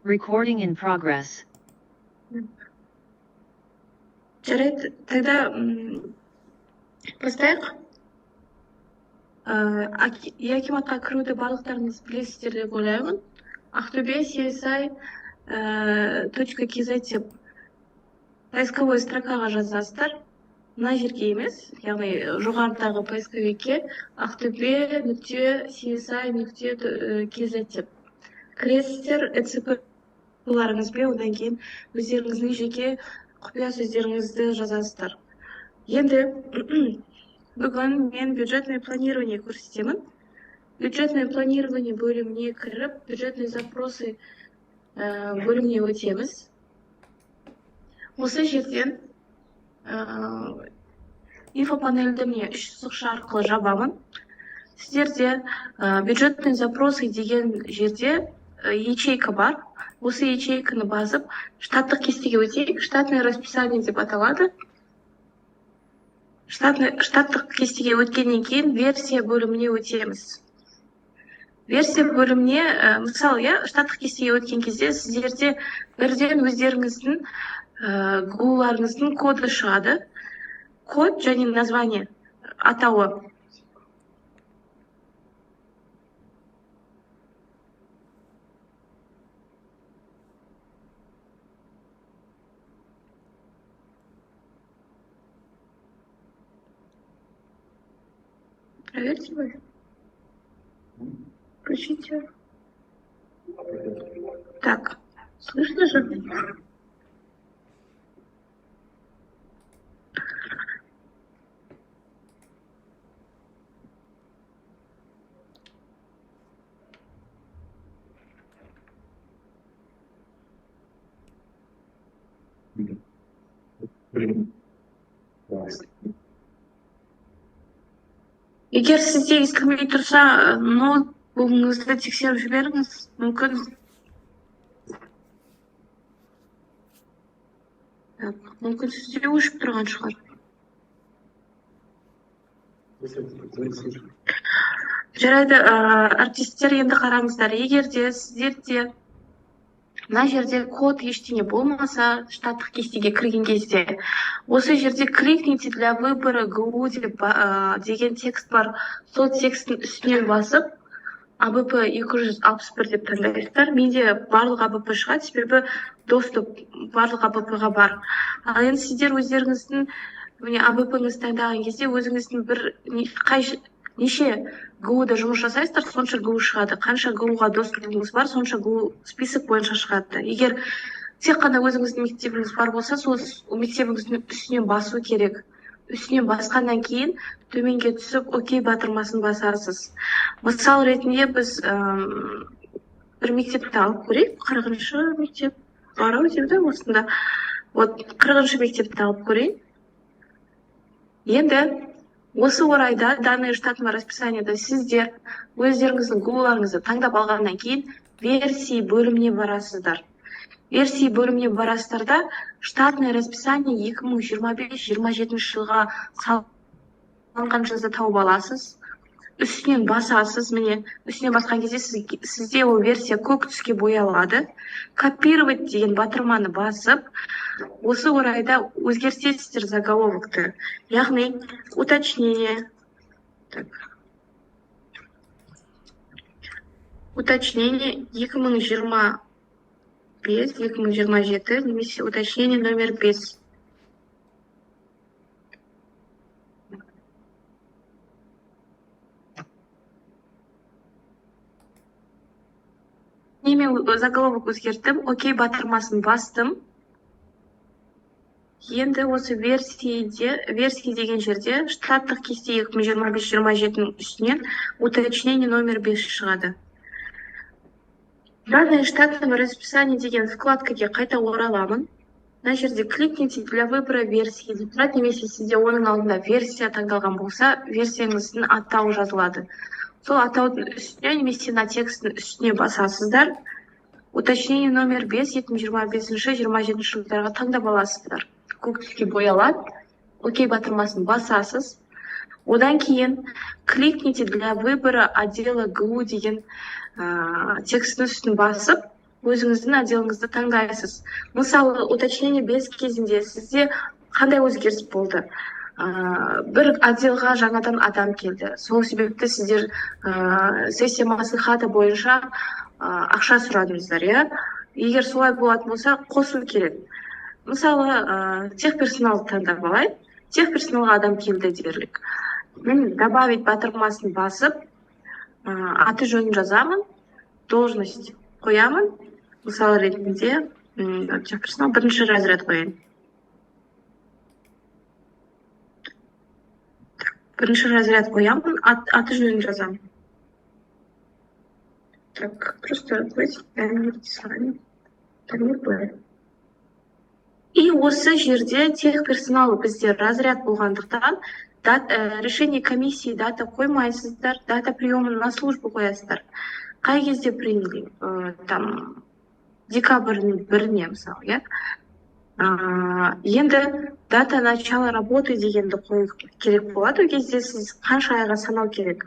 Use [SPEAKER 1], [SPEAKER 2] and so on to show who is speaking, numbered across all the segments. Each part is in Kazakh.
[SPEAKER 1] Recording in progress.
[SPEAKER 2] Жарайды, тогда бастайық. Акиматқа кіруді барлықтарыңыз білесіздер деп ойлаймын. Ақтөбе CSI.kz деп поисковой строкаға жазасыздар. Мына жерге емес, яғни жоғарыдағы поисковикке ақтөбе.csi.kz деп кіресіздер, ЭЦП-ларыңызбен, одан кейін өздеріңіздің жеке құпия сөздеріңізді жазасыздар. Енді бүгін мен бюджетное планирование көрсетемін. Бюджетное планирование бөліміне кіріп, бюджетные запросы бөліміне өтеміз. Осы жерден инфопанельді мне 3 сызықша арқылы жабамын. Сіздерде бюджетные запросы деген жерде ячейка бар. Осы ячейканы басып, штаттық кестеге өтейік. Штатное расписание деп аталады. Штаттық кестеге өткеннен кейін версия бөліміне өтеміз. Версия бөліміне, мысалы, штаттық кестеге өткен кезде сіздерде бірден өздеріңіздің Google-ларыңыздың коды шығады. Код және название, атауы. Проверьте вы. Включите. Так, слышно же? Егер сізде ескірмей тұрса, ноутбугыңызды тексеріп жіберіңіз, мүмкін. Мүмкін сізде өшіп тұрған шығар. Жарайды, артистер, енді қараңыздар. Егер де сіздерде мына жерде код ештеңе болмаса, штаттық кестеге кірген кезде, осы жерде кликните для выбора ГУ деген текст бар. Сол тексттің үстінен басып, АБП 261 деп таңдайсыздар. Менде барлық АБП шығады, себебі доступ барлық АБП-ға бар. Ал енді сіздер өздеріңіздің АБП-ңызды таңдаған кезде өзіңіздің неше ГУ-да жұмыс жасайсыздар, сонша ГУ шығады. Қанша ГУ-ға доступыңыз бар, сонша ГУ список бойынша шығады. Егер тек қана өзіңіздің мектебіңіз бар болса, сол мектебіңіздің үстінен басу керек. Үстінен басқаннан кейін төменге түсіп, окей батырмасын басарсыз. Мысал ретінде біз бір мектепті алып көрейік. 40-шы мектеп бар ау деймін, осында. 40-шы мектепті алып көрейік. Енді осы орайда данное штатное расписаниеда сіздер өздеріңіздің Google-ларыңызды таңдап алғаннан кейін версия бөліміне барасыздар. Версия бөліміне барасыздарда штатное расписание 2025-27 жылға салынған жазды тауып аласыз. Үстінен басасыз, міне, үстінен басқан кезде сізде ол версия көк түске боялады. Копировать деген батырманы басып, осы орайда өзгертесіздер заголовокты. Яғни, уточнение. Уточнение 2025-2027, немесе уточнение номер 5. Немен заголовок өзгерттім, окей батырмасын бастым. Енді осы версия деген жерде штаттық кесте 2025-27 үстінен уточнение номер 5 шығады. Данное штатное расписание деген вкладкаге қайта ораламын. Мына жерде кликните для выбора версии деп тұрады, немесе сізде оның алдында версия таңдалған болса, версияңыздың атауы жазылады. Сол атаудың үстіне, немесе на текстің үстіне басасыздар. Уточнение номер 5 2025-27 жылдарға таңдап аласыздар. Көк түске боялады. Окей батырмасын басасыз. Одан кейін кликните для выбора отдела ГУ деген текстің үстін басып, өзіңіздің отделіңізді таңдайсыз. Мысалы, уточнение без кезінде сізде қандай өзгеріс болды? Бір отделға жаңадан адам келді. Сол себепті сіздер сессия маслихаты бойынша ақша сұрадыңыздар, иә? Егер солай болатын болса, қосу керек. Мысалы, техперсоналды таңдап алайық. Техперсоналға адам келді дерлік. Мен добавить батырмасын басып, аты жөнін жазамын, должность қоямын. Мысалы ретінде, техперсонал бірінші разряд қояйын. Бірінші разряд қоямын, аты жөнін жазамын. Так, просто открыть Дамир Дизайн. Дамир Б. И осы жерде техперсонал бізде разряд болғандықтан решение комиссии дата қоймайсыздар, дата приемын на службу қоясыздар. Қай кезде приняли? Там декабрьдің 1-іне мысалы, иә? Енді дата начала работы дегенді қою керек болады. Ол кезде сіз қанша айға санау керек?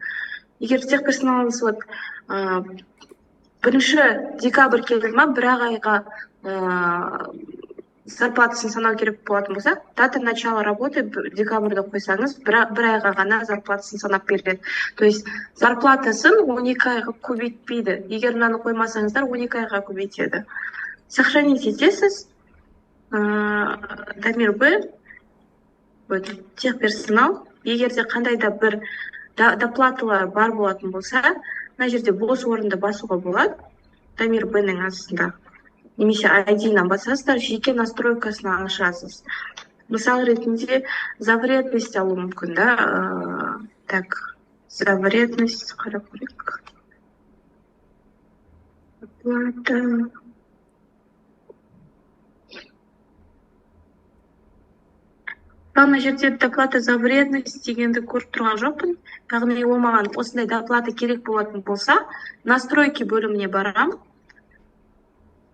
[SPEAKER 2] Егер техперсоналыңыз 1 декабрь келді ма, бір айға зарплатасын санау керек болатын болса, дата начала работы декабрьді қойсаңыз, бір айға ғана зарплатасын санап береді. То есть зарплатасын 12 айға көбейтпейді. Егер мынаны қоймасаңыздар, 12 айға көбейтеді. Сохранить етесіз. Дамир Б. Техперсонал. Егер де қандай да бір доплаталар бар болатын болса, мына жерде бос орынды басуға болады. Дамир Б-ның астында. Немесе ID-нан басасыздар, жеке настройкасына ашасыз. Мысал ретінде завредность алу мүмкін, да? Так, завредность қарап көрейік. Оплата. Мына жерде доплата за вредность дегенді көріп тұрған жоқпын. Яғни ол маған осындай доплата керек болатын болса, настройки бөліміне барам.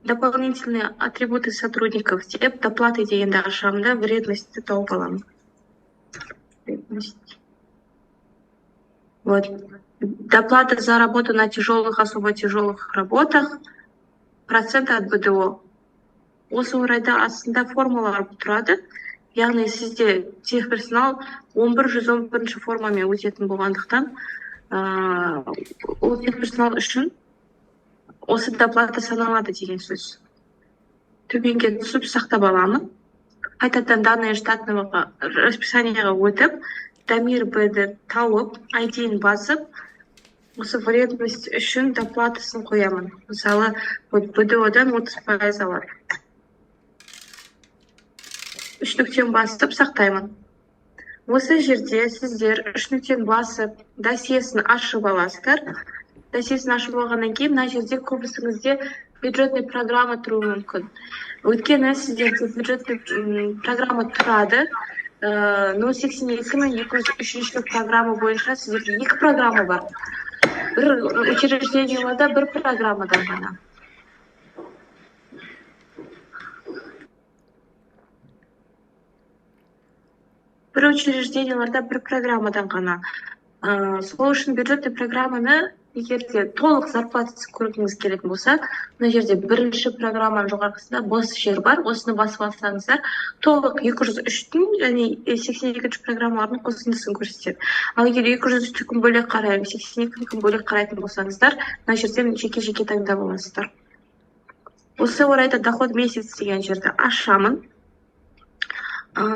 [SPEAKER 2] Дополнительные атрибуты сотрудников деп доплаты дегенді ашамын да, вредностьті тауып аламын. Вот. Доплата за работу на тяжелых, особо тяжелых работах, процент от БДО. Осы орайда астында формулалар тұрады. Яғни сізде техперсонал 11-111 формамен өтетін болғандықтан, ол техперсонал үшін осы доплата саналады деген сөз. Төменге түсіп сақтап аламын. Қайтадан данные штатного расписанияға өтіп, Дамир Б-ді тауып, ID-ін басып, осы вредность үшін доплатасын қоямын. Мысалы, БДО-дан 30% алады. 3 нүктен басып сақтаймын. Осы жерде сіздер 3 нүктен басып досьесін ашып аласыздар. Досьесін ашып алғаннан кейін, мына жерде көбісіңізде бюджетный программа тұруы мүмкін. Өйткені сіздерде бюджетный программа тұрады. 082-203 программа бойынша сіздерде 2 программа бар. Бір учрежденияларда бір программадан ғана. Бір учрежденияларда бір программадан ғана. Сол үшін бюджетный программаны егерде толық зарплатасы көргіңіз келетін болса, мына жерде бірінші программаның жоғарғысында бос жер бар, осыны басып алсаңыздар, толық 203-тің және 82-ші программалардың қосындысын көрсетеді. Ал егер 203 күн бөлек қараймын, 82 күн бөлек қарайтын болсаңыздар, мына жерден жеке-жеке таңдап аласыздар. Осы орайда доход месяц деген жерді ашамын.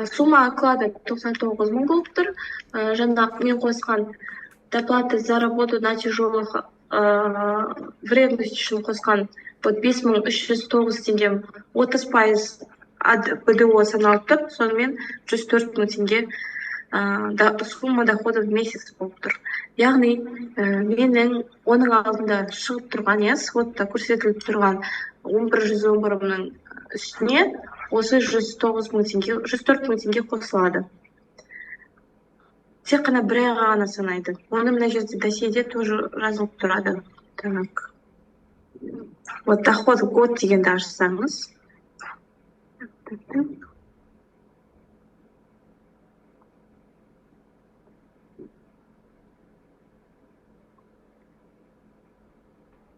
[SPEAKER 2] Сумма оклада 99 мың болып тұр. Жаңда мен қосқан доплата за работу на тяжелых вредность үшін қосқан 5309 теңге 30% БДО саналып тұр. Сонымен 104 мың теңге сумма дохода в месяц болып тұр. Яғни менің оның алдында шығып тұрған, сводта көрсетіліп тұрған 11-111 мың үстіне осы 104 мың теңге қосылады. Тек қана бір айға ғана санайды. Оны мына жерде досьеде тоже жазылып тұрады. Так. Вот доход год дегенді ашсаңыз.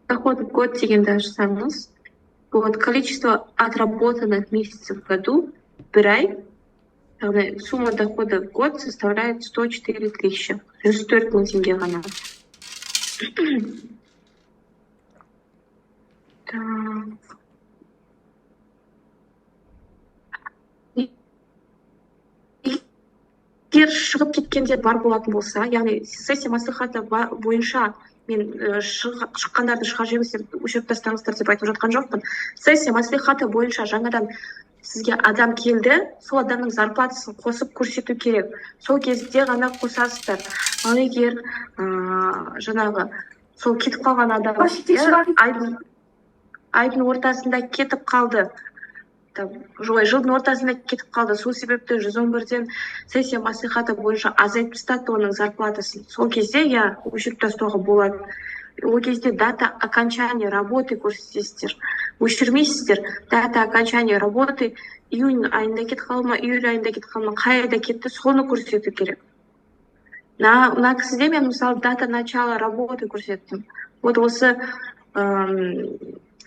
[SPEAKER 2] Доход год дегенді ашсаңыз, Вот количество отработанных месяцев в году, бір ай, яғни сумма дохода в год составляет 104 тысячи, 104 мың теңге ғана. Так. Егер шығып кеткендер бар болатын болса, яғни сессия маслихаты бойынша мен шыққандарды шығарып жіберіңіз деп өшіріп тастаңыздар деп айтып жатқан жоқпын. Сессия маслихаты бойынша жаңадан сізге адам келді, сол адамның зарплатасын қосып көрсету керек. Сол кезде ғана қосасыздар. Ал егер жаңағы сол кетіп қалған адам айдың ортасында кетіп қалды, жылдың ортасында кетіп қалды, сол себепті 111-ден сессия маслихаты бойынша азайтып тастады оның зарплатасын. Сол кезде өшіріп тастауға болады. Ол кезде дата окончания работы көрсетесіздер. Өшірмейсіздер. Дата окончания работы июнь айында кетіп қалды ма, июль айында кетіп қалды ма, қай айда кетті, соны көрсету керек. На кісіде мен мысалы дата начала работы көрсеттім. Вот осы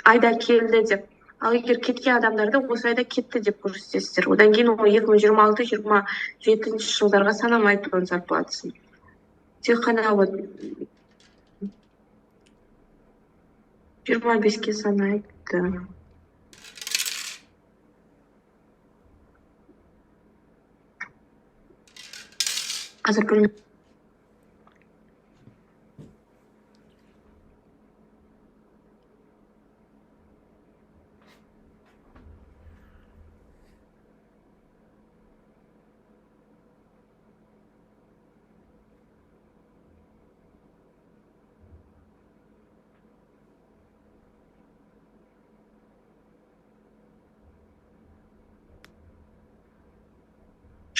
[SPEAKER 2] айда келді деп. Ал егер кеткен адамдарды осы айда кетті деп көрсетесіздер. Одан кейін ол 2026-27 жылдарға санамайды оның зарплатасын. Тек қана 25-ке санайды. Қазір білмеймін.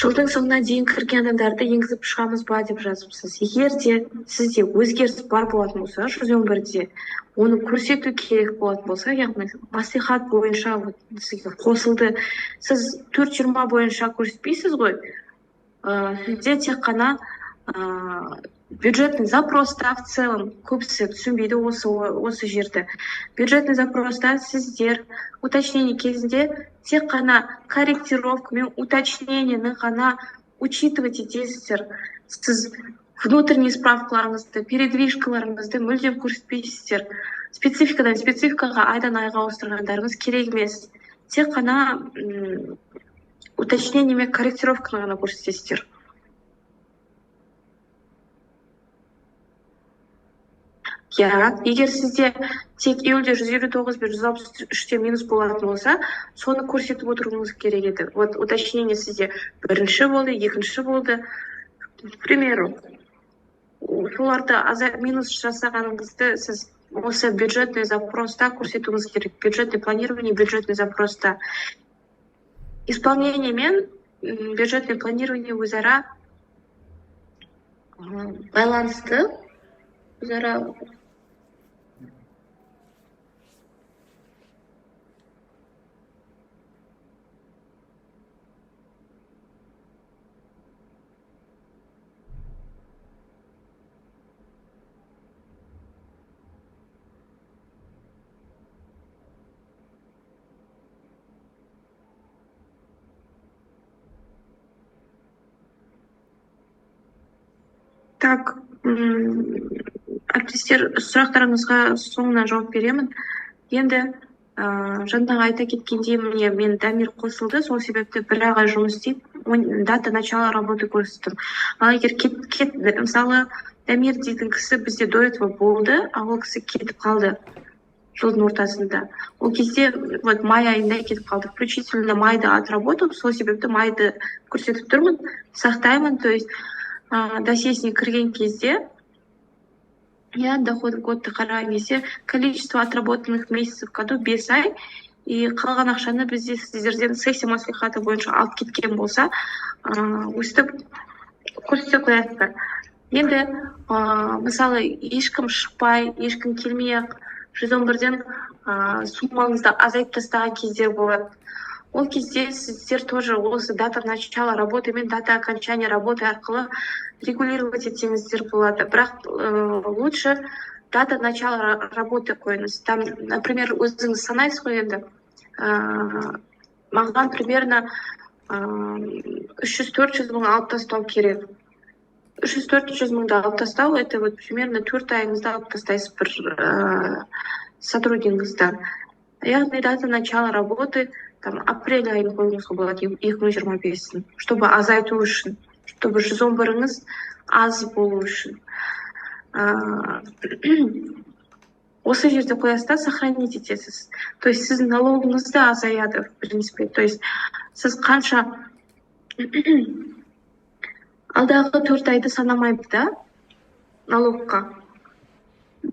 [SPEAKER 2] Жылдың соңына дейін кірген адамдарды енгізіп шығамыз ба деп жазыпсыз. Егер де сізде өзгеріс бар болатын болса, 111-де оны көрсету керек болатын болса, яғни маслихат бойынша сізге қосылды, сіз 4.20 бойынша көрсетпейсіз ғой. Сізде тек қана бюджетный запроста в целом көбісі түсінбейді осы жерді. Бюджетный запроста сіздер уточнение кезінде тек қана корректировка мен уточнениені ғана учитывать етесіздер. Сіз внутренний справкаларыңызды, передвижкаларыңызды мүлдем көрсетпейсіздер. Спецификаға айдан айға ауыстырғандарыңыз керек емес. Тек қана уточнение мен корректировканы ғана көрсетесіздер. Егер сізде тек июльде 159 бен 163-те минус болатын болса, соны көрсетіп отыруыңыз керек еді. Вот уточнение сізде бірінші болды, екінші болды. К примеру, соларды минус жасағаныңызды сіз осы бюджетный запроста көрсетуіңіз керек. Бюджетный планирование, бюджетный запроста. Исполнение мен бюджетный планирование өзара байланысты, өзара Так, әріптестер, сұрақтарыңызға соңынан жауап беремін. Енді жаңағы айта кеткендей, мен Дамир қосылды, сол себепті бір айға жұмыс істейіп, дата начала работы көрсеттім. Ал егер мысалы, Дамир дейтін кісі бізде до этого болды, ал ол кісі кетіп қалды жылдың ортасында. Ол кезде май айында кетіп қалды. Включительно майда отработал, сол себепті майды көрсетіп тұрмын, сақтаймын, то есть досьесіне кірген кезде, доход в годты қараған кезде, количество отработанных месяцев в году 5 ай, и қалған ақшаны бізде сіздерден сессия маслихаты бойынша алып кеткен болса, өстіп көрсете қоясыздар. Енді, мысалы, ешкім шықпай, ешкім келмей-ақ 111-ден суммаңызды азайтып тастаған кездер болады. Ол кезде сіздер тоже осы дата начала работы мен дата окончания работы арқылы регулировать етсеңіздер болады. Бірақ лучше дата начала работы қойыңыз. Там, например, өзіңіз санайсыз ғой енді. Маған примерно 300-400 мың алып тастау керек. 300-400 мыңды алып тастау, это вот примерно 4 айыңызды алып тастайсыз бір сотруднигіңізден. Яғни дата начала работы там апрель айын қойыңызға болады 2025-ін, чтобы азайту үшін, чтобы 111-іңіз аз болу үшін. Осы жерде қоясыз да, сохранить етесіз. То есть сіздің налогыңыз да азаяды, в принципе. То есть сіз қанша алдағы 4 айды санамайды да налогқа.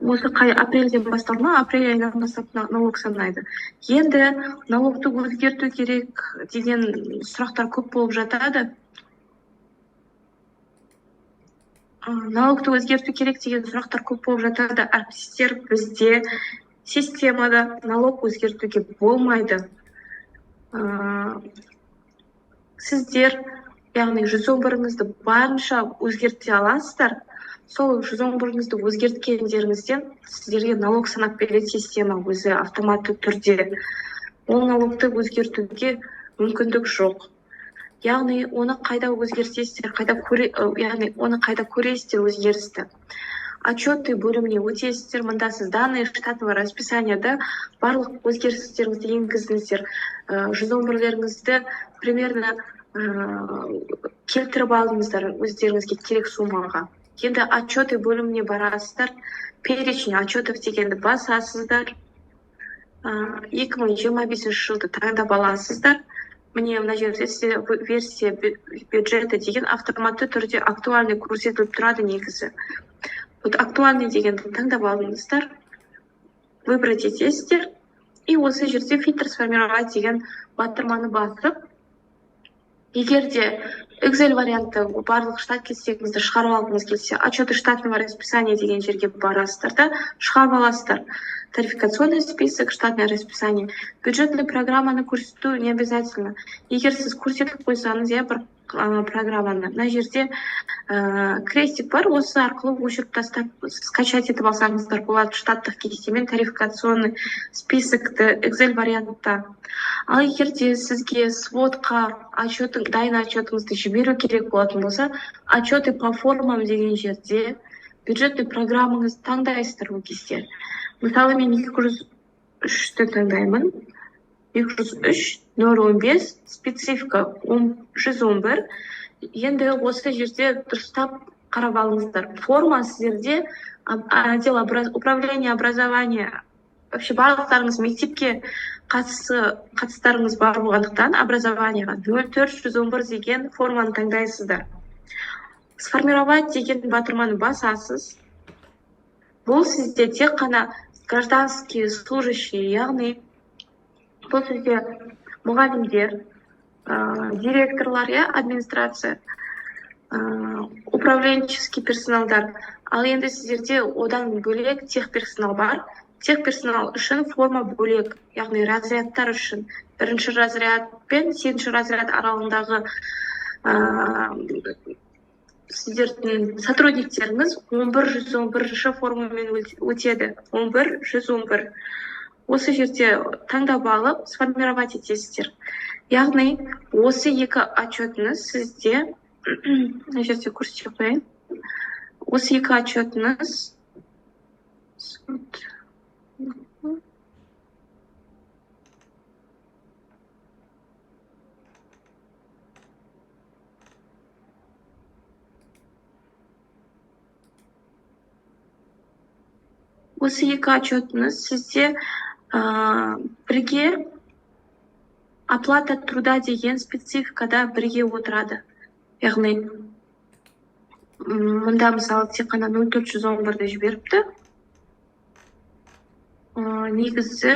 [SPEAKER 2] Осы апрельден бастап ма, апрель айынан бастап налог санайды. Енді налогты өзгерту керек деген сұрақтар көп болып жатады. Налогты өзгерту керек деген сұрақтар көп болып жатады. Әріптестер, бізде системада налог өзгертуге болмайды. Сіздер, яғни 111-іңізді барынша өзгерте аласыздар. Сол 111-іңізді өзгерткендеріңізден сіздерге налог санап береді система өзі автоматты түрде. Ол налогты өзгертуге мүмкіндік жоқ. Яғни оны қайда өзгертесіздер, яғни оны қайда көресіздер өзгерісті. Отчеты бөліміне өтесіздер, мында сіз данные штатного расписанияда барлық өзгерістеріңізді енгіздіңіздер. 111-леріңізді примерно келтіріп алдыңыздар өздеріңізге керек суммаға. Енді отчеты бөліміне барасыздар, перечень отчетов дегенді басасыздар. 2025 жылды таңдап аласыздар. Міне мына жерде сізде версия бюджеті деген автоматты түрде актуальный көрсетіліп тұрады негізі. Вот актуальный дегенді таңдап алдыңыздар, выбрать етесіздер, и осы жерде фильтр сформировать деген батырманы басып, егер де Excel вариантты барлық штат кестеңізді шығарып алғыңыз келсе, отчеты штатного расписания деген жерге барасыздар да, шығарып аласыздар. Тарификационный список, штатное расписание. Бюджетный программаны көрсету не обязательно. Егер сіз көрсетіп қойсаңыз, бір программаны, мына жерде крестик бар, осы арқылы өшіріп тастап, скачать етіп алсаңыздар болады штаттық кестемен тарификационный списокты Excel вариантта. Ал егер де сізге сводқа дайын отчетыңызды жіберу керек болатын болса, отчеты по формам деген жерде бюджетный программаңызды таңдайсыздар ол кезде. Мысалы, мен 203-ті таңдаймын. 203-015, специфика 111. Енді осы жерде дұрыстап қарап алыңыздар. Форма сіздерде отдел управления образования. Вообще барлықтарыңыз мектепке қатыстарыңыз бар болғандықтан образованияға 04-111 деген форманы таңдайсыздар. Сформировать деген батырманы басасыз. Бұл сізде тек қана гражданские служащие, яғни бұл сізде мұғалімдер, директорлар, администрация, управленческий персоналдар. Ал енді сіздерде одан бөлек техперсонал бар. Техперсонал үшін форма бөлек, яғни разрядтар үшін 1-ші разряд пен 7-ші разряд аралығындағы сіздердің сотрудниктеріңіз 11-111 формамен өтеді. 11-111. Осы жерде таңдап алып, сформировать етесіздер. Яғни, осы екі отчетіңіз сізде, мына жерде көрсете қояйын. Осы екі отчетіңіз сізде бірге оплата труда деген спецификада бірге отырады. Яғни, мұнда мысалы тек қана 04-111-ді жіберіпті. Негізі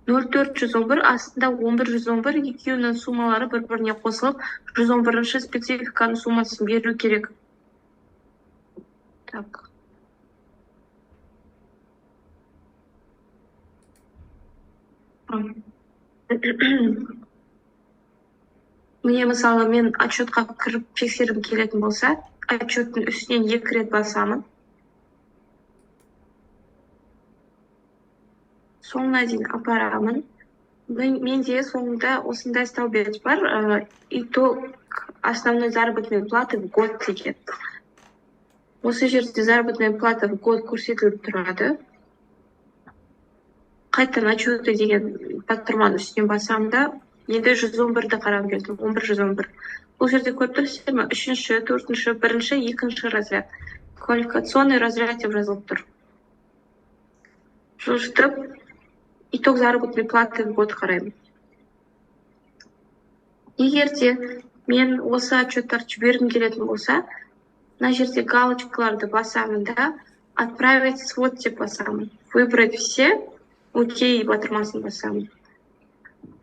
[SPEAKER 2] 04-111 астында 11-111 екеуінің суммалары бір-біріне қосылып, 111-ші спецификаның суммасын беру керек. Так. Міне мысалы мен отчетқа кіріп тексерім келетін болса, отчеттің үстінен 2 рет басамын. соңына дейін апарамын. Менде соңында осындай столбец бар, итог основной заработной платы в год деген. Осы жерде заработная плата в год көрсетіліп тұрады. Қайтадан отчеты деген батырманың үстіне басамын да, енді 111-ді қарап келдім, 11-111. Бұл жерде көріп тұрсыздар ма? 3-ші, 4-ші, 1-ші, 2-ші разряд. Квалификационный разряд деп жазылып тұр. Жылжытып, итог заработной платы в год қараймын. Егер де мен осы отчеттарды жібергім келетін болса, мына жерде галочкаларды басамын да, отправить свод деп басамын. Выбрать все, окей батырмасын басамын.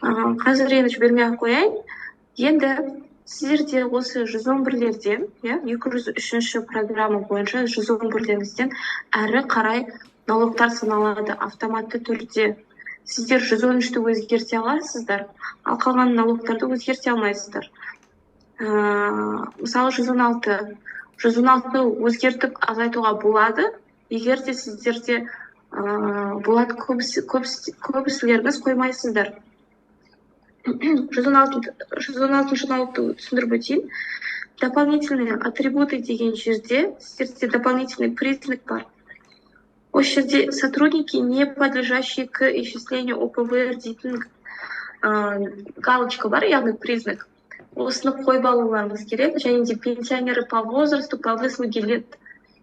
[SPEAKER 2] Қазір енді жібермей қояйын. Енді сіздерде осы 111-лерден, 203-ші программа бойынша 111-леріңізден әрі қарай налогтар саналады автоматты түрде. Сіздер 113-ті өзгерте аласыздар, ал қалған налогтарды өзгерте алмайсыздар. Мысалы 116-ті өзгертіп азайтуға болады, егер де сіздерде болады, көбісілеріңіз қоймайсыздар. 116-шы налогты түсіндіріп өтейін. Дополнительные атрибуты деген жерде сіздерде дополнительный признак бар. Осы жерде сотрудники, не подлежащие к исчислению ОПВР дейтін галочка бар, яғни признак. Осыны қойып алуларыңыз керек, және де пенсионеры по возрасту, по выслуге лет.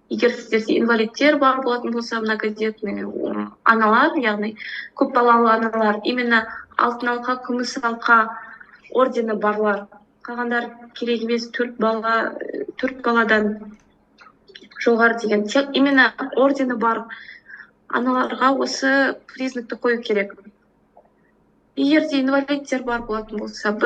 [SPEAKER 2] Егер сіздерде инвалидтер бар болатын болса, многодетный аналар, яғни көп балалы аналар, именно алтын алқа, күміс алқа ордені барлар. Қалғандар керек емес, 4 баладан жоғары деген. Тек именно ордені бар аналарға осы признакты қою керек. Егер де инвалидтер бар болатын болса,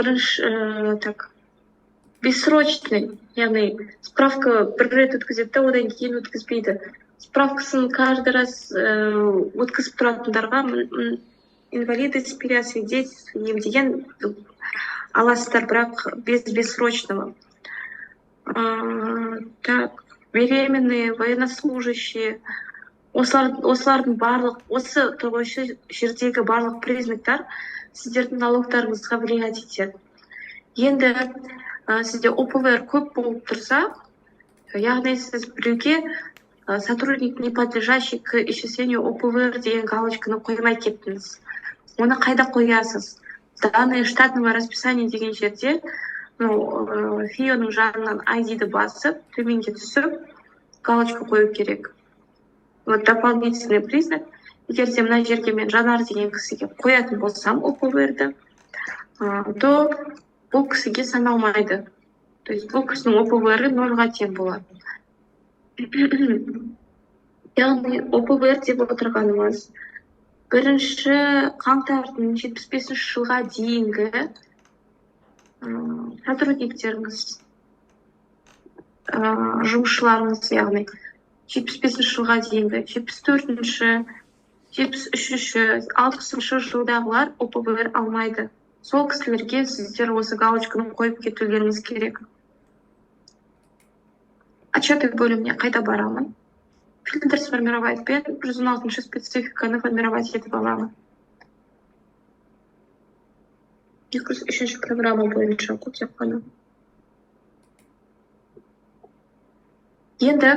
[SPEAKER 2] бессрочный, яғни справка бір рет өткізеді, одан кейін өткізбейді. Справкасын каждый раз өткізіп тұратындарға инвалиды с переосвидетельствованием деген аласыздар, бірақ без бессрочного. Беременные, военнослужащие, осылардың барлық, осы тұрғышы жердегі барлық признактар сіздердің налогтарыңызға влиять етеді. Енді сізде ОПВР көп болып тұрса, яғни сіз біреуге сотрудник, не подлежащий к исчислению ОПВР деген галочканы қоймай кеттіңіз. Оны қайда қоясыз? Данные штатного расписания деген жерде фионың жанынан ID-ді басып, төменге түсіп, галочка қою керек. Вот дополнительный признак. Егер де мына жерге мен Жанар деген кісіге қоятын болсам ОПВР-ді, то бұл кісіге саналмайды. То есть бұл кісінің ОПВР-і 0-ға тең болады. Яғни ОПВР деп отырғанымыз 1-ші қаңтардың 75-ші жылға дейінгі сотрудниктеріңіз, жұмысшыларыңыз, яғни 75-ші жылға дейінгі 74-ші, 73-ші, 60-ші жылдағылар ОПВР алмайды. Сол кісілерге сіздер осы галочканы қойып кетулеріңіз керек. Отчеты бөліміне қайда барамын? Фильтр сформировать пен 116-ші спецификаны формировать етіп аламын. 203-ші программа бойынша тек қана. Енді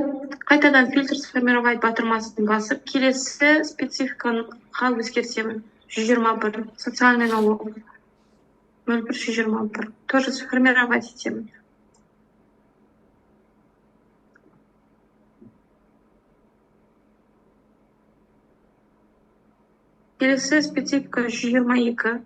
[SPEAKER 2] қайтадан фильтр сформировать батырмасын басып, келесі спецификаға өзгертемін. 121 социальный налог. 01-121. Тоже сформировать етемін. Келесі специфика 122.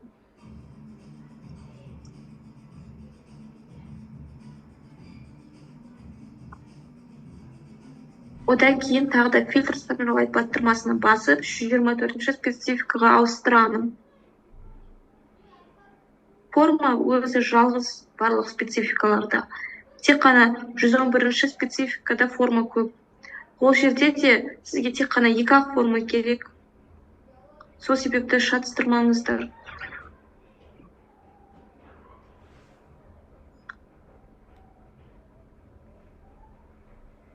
[SPEAKER 2] Одан кейін тағы да фильтр сформировать батырмасына басып, 124-ші спецификаға ауыстырамын. Форма өзі жалғыз барлық спецификаларда. Тек қана 111-ші спецификада форма көп. Ол жерде де сізге тек қана 2-ақ форма керек. Сол себепті шатыстырмаңыздар.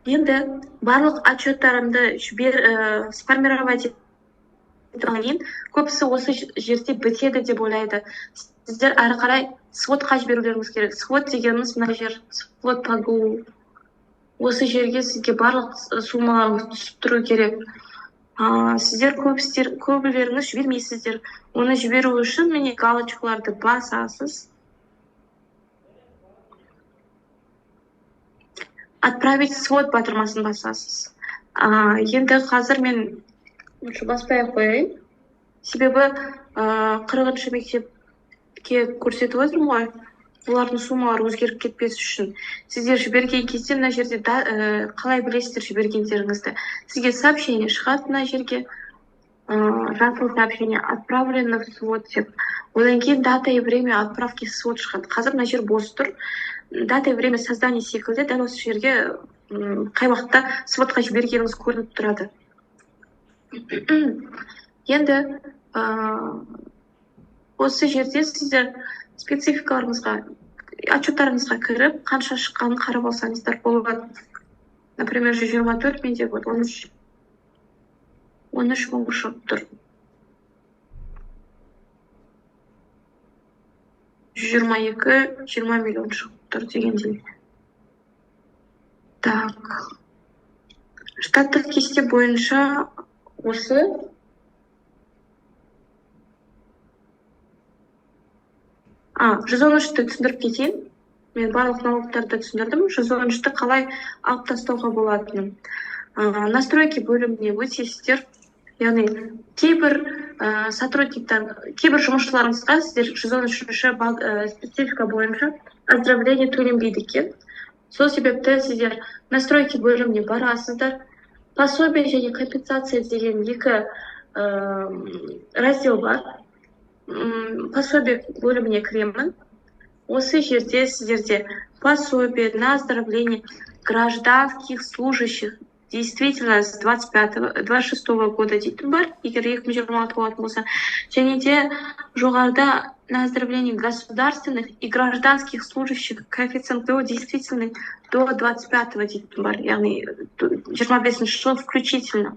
[SPEAKER 2] Енді барлық отчеттарымды сформировать тұрғаннан кейін көбісі осы жерде бітеді деп ойлайды. Сіздер әрі қарай сводқа жіберулеріңіз керек. Свод дегеніміз мына жер, свод погу. Осы жерге сізге барлық суммаларыңыз түсіп тұру керек. Сіздер көбілеріңіз жібермейсіздер. Оны жіберу үшін міне галочкаларды басасыз. Отправить свод батырмасын басасыз. Енді қазір мен баспай қояйын. Себебі 40-шы мектепке көрсетіп отырмын ғой. Олардың суммалары өзгеріп кетпес үшін. Сіздер жіберген кезде мына жерде қалай білесіздер жібергендеріңізді. Сізге сообщение шығады мына жерге. Жасыл сообщение отправлено в свод деп. Одан кейін дата и время отправки в свод шығады. Қазір мына жер бос тұр. Дата и время создания секілді дәл осы жерге қай уақытта сводқа жібергеніңіз көрініп тұрады. Енді осы жерде сіздер спецификаларыңызға, отчеттарыңызға кіріп, қанша шыққанын қарап алсаңыздар болады. Например, 124 менде болады, 13 мың шығып тұр. 122-20 миллион шығып тұр дегендей. Так. Штаттық кесте бойынша осы. 113-ті түсіндіріп кетейін. Мен барлық налогтарды түсіндірдім. 113-ті қалай алып тастауға болатынын. Настройки бөліміне өтесіздер. Яғни кейбір жұмысшыларыңызға сіздер 113-ші специфика бойынша оздравление төленбейді екен. Сол себепті сіздер настройки бөліміне барасыздар. Пособие және компенсация деген екі раздел бар. Пособие бөліміне кіремін. Осы жерде сіздерде пособие на оздоровление гражданских служащих действительно с 26-го года дейтін бар, егер 2026 болатын болса. Және де жоғарыда на оздоровление государственных и гражданских служащих коэффициент ГО действительный до 25-го дейтін бар, яғни 25-ші жыл включительно.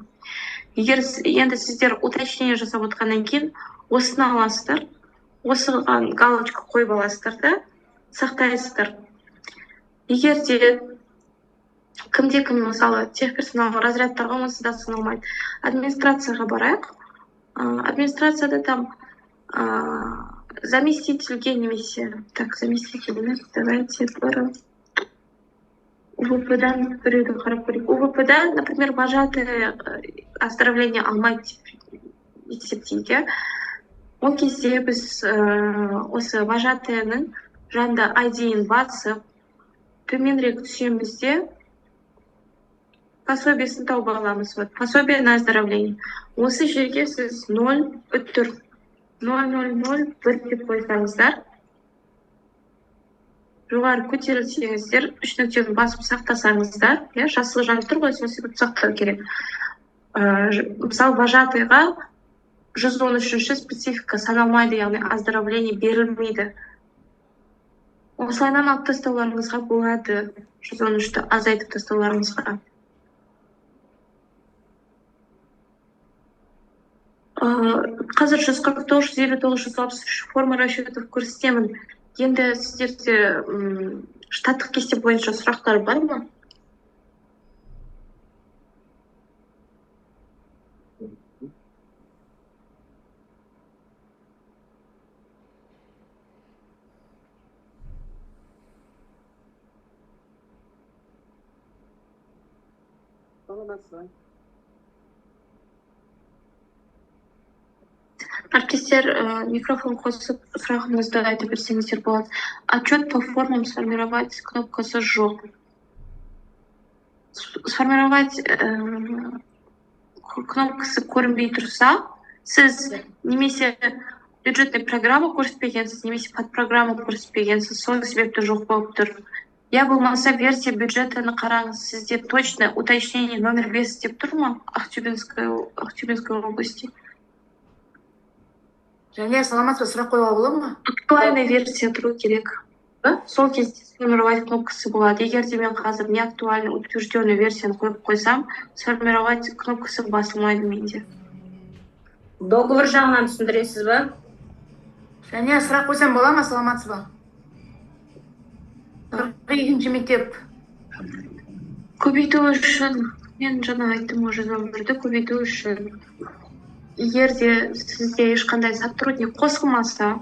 [SPEAKER 2] Егер енді сіздер уточнение жасап отқаннан кейін осыны аласыздар, осыған галочка қойып аласыздар да, сақтайсыздар. Егер де кімде-кім мысалы техперсонал разрядтарға онсыз да саналмайды. Администрацияға барайық. Администрацияда там заместительге немесе, так, заместитель емес, давайте бір УВП-дан біреуді қарап көрейік. УВП-да, например, вожатый оздоровление алмайды деп есептейік. Ол кезде біз осы вожатыйның жанында ID-ін басып, төменірек түсемізде пособиесін тауып аламыз. Пособие на оздоровление. Осы жерге сіз 0,001 деп қойсаңыздар, жоғары көтерілсеңіздер, 3 нүктені басып сақтасаңыздар, жасыл жанып тұр ғой, сол себепті сақтау керек. Мысалы, вожатыйға 113-ші специфика саналмайды, яғни оздоровление берілмейді. Осылайнан алып тастауларыңызға болады, 113-ті азайтып тастауларыңызға. Қазір 149, 159, 163 форма расчетов көрсетемін. Енді сіздерде штаттық кесте бойынша сұрақтар бар ма? Әріптестер, микрофон қосып сұрағыңызды айтып берсеңіздер болады. Отчет по формам сформировать кнопкасы жоқ. Сформировать кнопкасы көрінбей тұрса, сіз немесе бюджетный программа көрсетпегенсіз, немесе подпрограмма көрсетпегенсіз, сол себепті жоқ болып тұр. Я болмаса версия бюджетаны қараңыз, сізде точно уточнение номер 5 деп тұр ма Ақтөбенской области?
[SPEAKER 3] Және саламатсыз ба, сұрақ қоюға болады ма?
[SPEAKER 2] Актуальная версия тұру керек. Сол кезде сформировать кнопкасы болады. Егер де мен қазір не актуальный утвержденный версияны қойып қойсам, сформировать кнопкасы басылмайды менде.
[SPEAKER 4] договор жағынан түсіндіресіз ба?
[SPEAKER 3] Және сұрақ қойсам бола ма, саламатсыз ба? 42-ші мектеп.
[SPEAKER 2] Көбейту үшін, мен жаңа айттым уже нөмірді көбейту үшін, егер де сізде ешқандай сотрудник қосылмаса,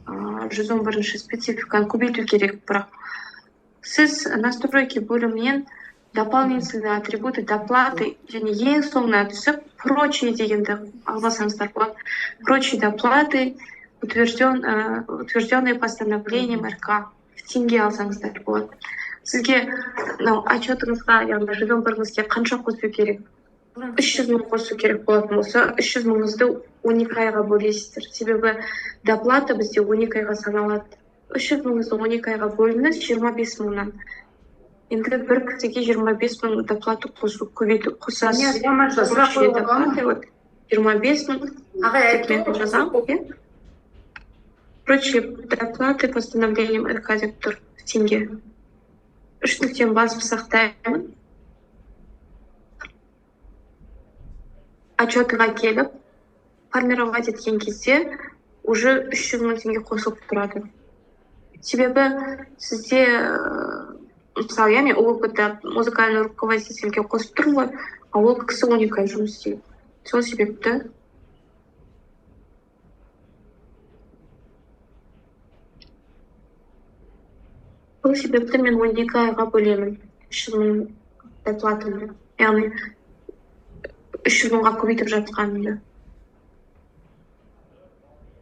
[SPEAKER 2] 111 спецификаны көбейту керек, бірақ сіз настройки бөлімінен дополнительные атрибуты доплаты және ең соңына түсіп прочие дегенді албасаңыздар болады. Прочие доплаты, утвержденные постановлением РК в теңге алсаңыздар болады. Сізге отчетыңызға, яғни 111-іңізге қанша қосу керек? 300 мың қосу керек болатын болса, 300 мыңызды 12 айға бөлесіздер. Себебі доплата бізде 12 айға саналады. 300 мыңызды 12 айға бөліңіз 25 мыңнан. Енді бір кісіге 25 мың доплата қосу, көбейту қосасыз. 25 мың. Мен жазамын. Прочие доплаты постановлением РК деп тұр в теңге. 3 нүктені басып сақтаймын. Отчетыға келіп, формировать еткен кезде уже 300 мың теңге қосылып тұрады. Себебі сізде, мысалы, мен ООК-да музыкальный руководительге қосып тұрмын ғой, а ол кісі 12 ай жұмыс істейді. Сол себепті мен 12 айға бөлемін 300 мың доплатымды. Яғни 300 мыңға көбейтіп жатқанымды.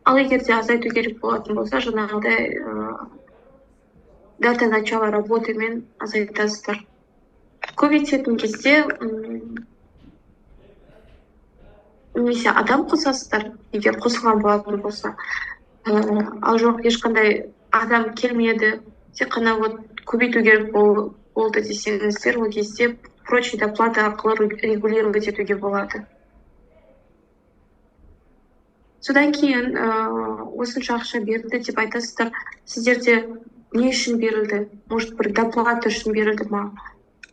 [SPEAKER 2] Ал егер де азайту керек болатын болса, жаңағыдай дата начала работы мен азайтасыздар. Көбейтетін кезде немесе адам қосасыздар, егер қосылған болатын болса. Ал жоқ, ешқандай адам келмеді, тек қана көбейту керек болды десеңіздер, ол кезде прочие доплаты арқылы регулировать етуге болады. Содан кейін осынша ақша берілді деп айтасыздар. Сіздерде не үшін берілді? Может, бір доплата үшін берілді ма?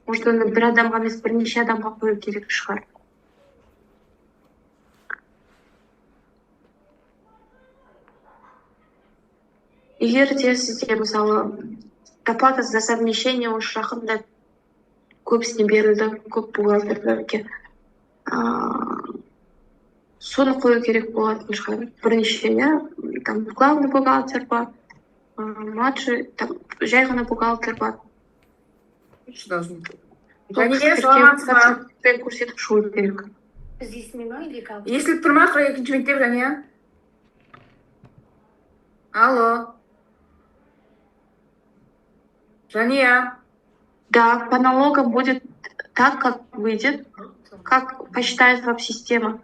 [SPEAKER 2] Может, оны бір адамға емес, бірнеше адамға қою керек шығар. Егер де сізде, мысалы, доплата за совмещение осы жақында көбісіне берілді, көп бухгалтерлерге. Соны қою керек болатын шығар. Бірнеше, там главный бухгалтер бар, младший, там жай ғана бухгалтер бар. Көрсетіп шығу керек.
[SPEAKER 3] Естіліп тұр ма 42-ші мектеп, Жания? Алло. Жания.
[SPEAKER 2] Да, по налогам будет так, как выйдет, как посчитает веб-система.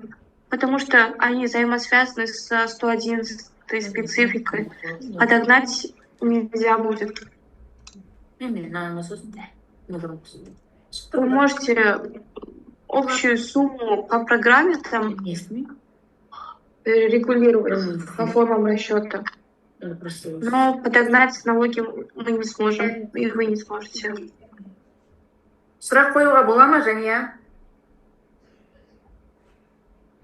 [SPEAKER 2] Потому что они взаимосвязаны с 111 спецификой. Подогнать нельзя будет. Вы можете общую сумму по программе там регулировать по формам расчета. Но подогнать налоги мы не сможем, и вы не сможете.
[SPEAKER 3] Сұрақ қоюға бола ма, Жания?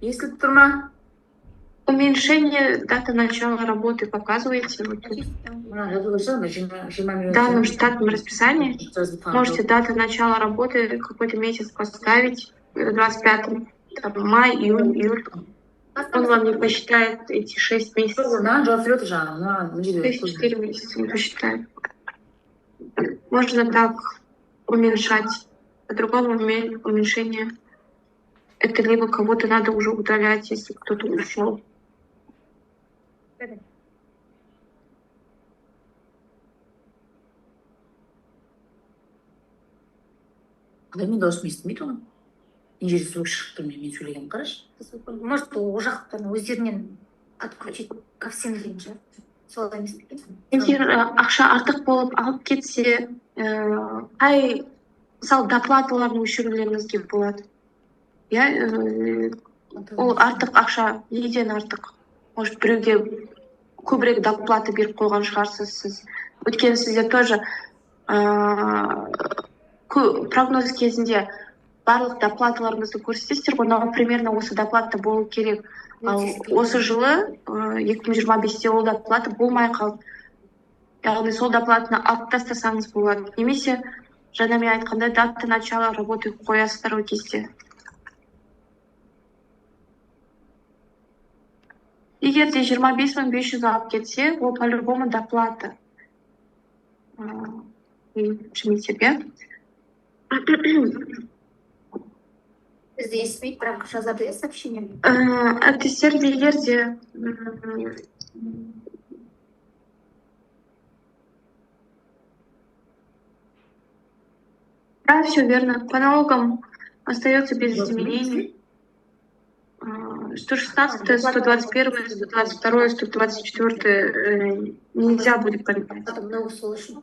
[SPEAKER 3] Естіліп тұр ма?
[SPEAKER 2] Уменьшение даты начала работы показываете вот тут. В данном штатном расписании можете дату начала работы какой-то месяц поставить, 25 май, июнь, июль. Он вам не посчитает эти 6 месяцев. 4 месяца не посчитает. Можно так уменьшать. По-другому уменьшение. Это либо кого-то надо уже удалять, если кто-то ушел.
[SPEAKER 3] Мен дауысым естімейді оны. Мына жерде звук шығып тұр, мен сөйлегенім, қарашы.
[SPEAKER 5] Может, ол жақтан өздерінен открутить ко всем деген шығар. Солай емес пе екен?
[SPEAKER 2] Егер ақша артық болып алып кетсе, қай мысалы доплаталарын өшірулеріңізге болады. Ол артық ақша неден артық? Может, біреуге көбірек доплата беріп қойған шығарсыз сіз. Өйткені сізде тоже прогноз кезінде барлық доплаталарыңызды көрсетесіздер ғой, мынау примерно осы доплата болу керек. Ал осы жылы 2025-те ол доплата болмай қалды. Яғни сол доплатаны алып тастасаңыз болады. Немесе жаңа мен айтқандай дата начала работы қоясыздар ол кезде. Егер де 25.500 алып кетсе, ол по-любому доплата. Жмите.
[SPEAKER 5] Бізде естімейді, бірақ жазады сообщение.
[SPEAKER 2] Әріптестер, егер де да, все верно. По налогам остается без изменений. 116, 121, 122, 124 нельзя будет поменять.
[SPEAKER 5] Потом новый слышно.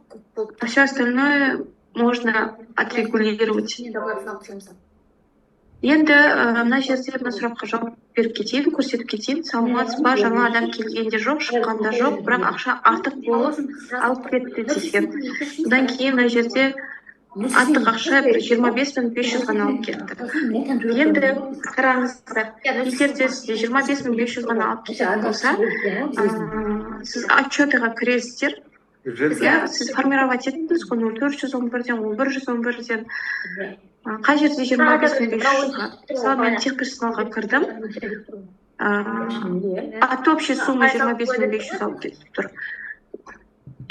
[SPEAKER 2] А все остальное можно отрегулировать.
[SPEAKER 5] Не давай санкциямыз.
[SPEAKER 2] Енді мына жерде мына сұраққа жауап беріп кетейін, көрсетіп кетейін. Саламатсыз ба, жаңа адам келгенде жоқ, шыққанда жоқ, бірақ ақша артық болып алып кетті десем. Содан кейін мына жерде артық ақша 25.500 ғана алып кетті. Енді қараңыздар, егер де сізде 25.500 ғана алып кететін болса, сіз отчетыға кіресіздер, сіз формировать еттіңіз ғой 0411-ден, 1111-ден. Қай жерде 25.500-ға? Мысалы, мен техперсоналға кірдім. От общей суммы 25.500 алып кетіп тұр.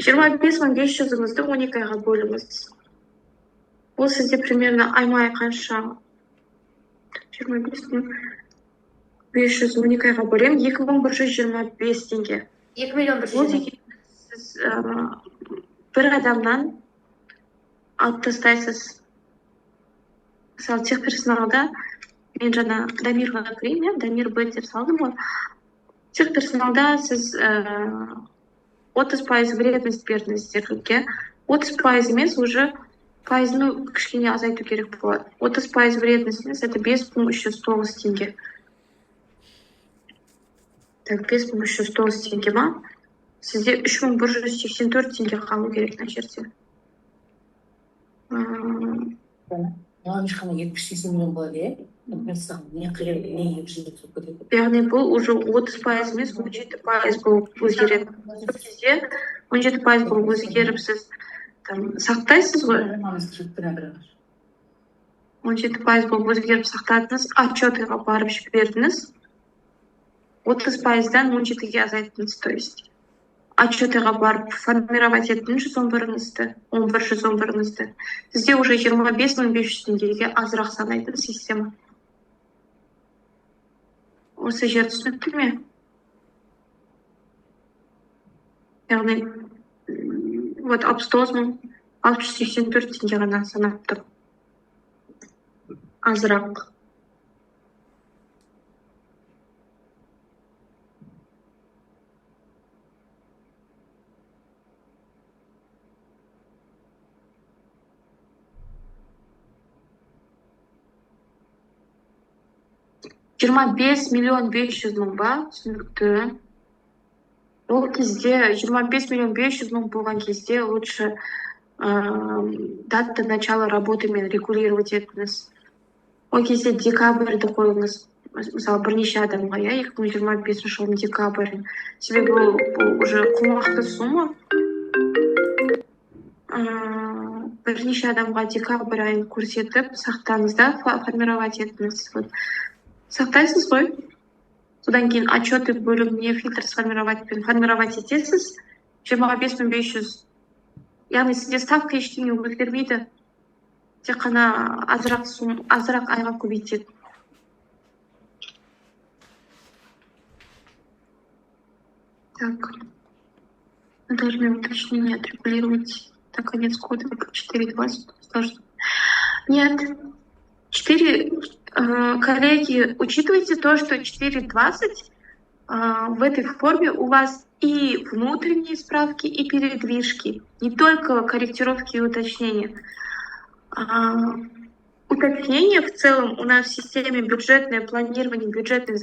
[SPEAKER 2] 25.500-ыңызды 12 айға бөліңіз. Ол сізде примерно аймай қанша? 25.500 12 айға бөлем, 2125 теңге.
[SPEAKER 5] 2 миллион бір
[SPEAKER 2] Ол деген сіз бір адамнан алып тастайсыз. Мысалы, техперсоналда, мен жаңа Дамирға кірейін, Дамир Б деп салдым ғой. Техперсоналда сіз 30% вредность бердіңіздер. 30% емес, уже пайызны кішкене азайту керек болады. 30% вредность емес, это 5309 теңге. Так, 5309 теңге ма? Сізде 3184 теңге қалу керек на жерде.
[SPEAKER 3] Маған ешқандай 70-80 миллион болады, е? Мен саған не қырып, не 200 болып кетеді.
[SPEAKER 2] Яғни бұл уже 30% емес, 17% болып өзгереді. Сол кезде 17% болып өзгеріп сіз сақтайсыз ғой. 17% болып өзгеріп сақтадыңыз, отчетыға барып жібердіңіз. 30%-дан 17-ге азайттыңыз, то есть. Отчетыға барып формировать еттіңіз 111-іңізді. Сізде уже 25.500 теңгеге азырақ санайтын система. Осы жер түсінікті ме? Яғни, вот 69.684 теңге ғана санап тұр. Азырақ. $25.500.000 ба? Түсінікті. Ол кезде 25.500.000 болған кезде лучше дата начала работы мен регулировать етіңіз. Ол кезде декабрьді қойыңыз. Мысалы, бірнеше адамға, 2025 жылдың декабрь. Себебі бұл уже қомақты сума. Бірнеше адамға декабрь айын көрсетіп, сақтаңызда формировать етіңіз. Сақтайсыз ғой. Содан кейін отчеты бөліміне фильтр формировать етесіз. 25.500. Яғни сізде ставка ештеңе өзгермейді. Тек қана азырақ айға көбейтеді. Так. Должны уточнение отрегулировать до конец года 4.20. Нет. 4... Коллеги, учитывайте то, что 4.20 в этой форме у вас и внутренние справки, и передвижки, не только корректировки и уточнения. Уточнения в целом у нас в системе бюджетное планирование, бюджетных